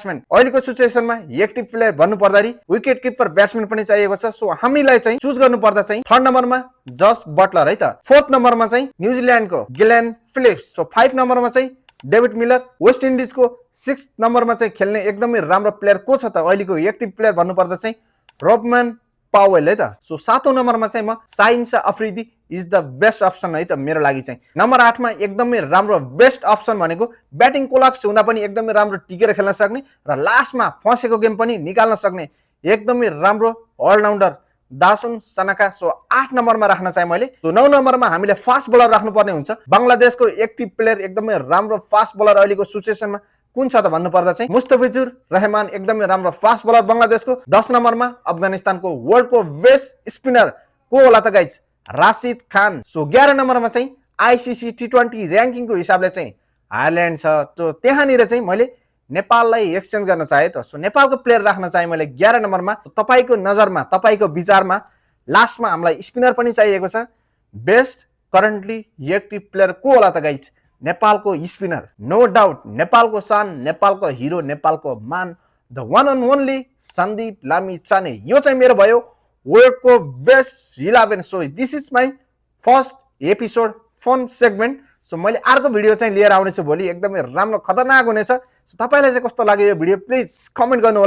अहिलेको सिचुएसनमा active player भन्नु पर्दाखेरि विकेट किपर ब्याट्सम्यान पनि चाहिएको छ। सो हामीलाई चाहिँ चुज गर्नु पर्दा चाहिँ थर्ड नम्बरमा जस बटलर है त, फोर्थ नम्बरमा चाहिँ न्युजिल्यान्डको ग्लेन फिलिप्स, सो 5 नम्बरमा चाहिँ डेभिड मिलर, वेस्ट इन्डिजको 6 नम्बरमा चाहिँ खेल्ने एकदमै राम्रो प्लेयर को छ त अहिलेको एक्टिभ प्लेयर भन्नु पर्दा चाहिँ रोबमन पावेल है त। सो 7औं नम्बरमा चाहिँ म साइन्सा Afridi is the best option है त मेरो लागि चाहिँ। नम्बर 8 मा एकदमै राम्रो बेस्ट अप्सन भनेको ब्याटिङ कोलाप्स हुँदा पनि एकदमै राम्रो टिकेर खेल्न सक्ने र लास्टमा फसेको गेम पनि निकाल्न सक्ने एकदमै राम्रो अलराउन्डर दासुन सनाका। सो 8 नम्बरमा राख्न चाहिँ मैले। सो 9 नम्बरमा हामीले फास्ट बलर राख्नुपर्ने हुन्छ। बंगलादेशको एक्टिभ प्लेयर एकदमै राम्रो फास्ट बलर अहिलेको सिचुएसनमा कुन छ त भन्नु पर्दा चाहिँ मुस्तफिजुर रहमान एकदमै राम्रो फास्ट बलर बंगलादेशको। 10 नम्बरमा अफगानिस्तानको वर्ल्डको बेस्ट स्पिनर को होला त गाइज, राशिद खान। सो 11 नम्बरमा चाहिँ आईसीसी टी20 र्याङ्किङको हिसाबले चाहिँ आयरल्यान्ड छ। तो त्यहाँनिर चाहिँ मैले नेपाललाई एक्सचेन्ज गर्न चाहे त। सो नेपालको प्लेयर राख्न चाहे मैले 11 नम्बरमा। तपाईको नजरमा तपाईको विचारमा लास्टमा हामीलाई स्पिनर पनि चाहिएको छ। बेस्ट करेन्टली एक्टिभ प्लेयर को होला त गाइज, नेपालको स्पिनर नो डाउट नेपालको सान, नेपालको हिरो, नेपालको मान, the one and only Sandeep Lamichhane. यो चाहिँ मेरो भयो वर्ल्डको best 11। So this is my first episode fun segment. सो मैले अर्को भिडियो चाहिँ लिएर आउनेछु भोलि, एकदमै राम्रो खतरनाक हुनेछ। सो तपाईलाई चाहिँ कस्तो लाग्यो यो भिडियो प्लिज कमेन्ट गर्नु होला।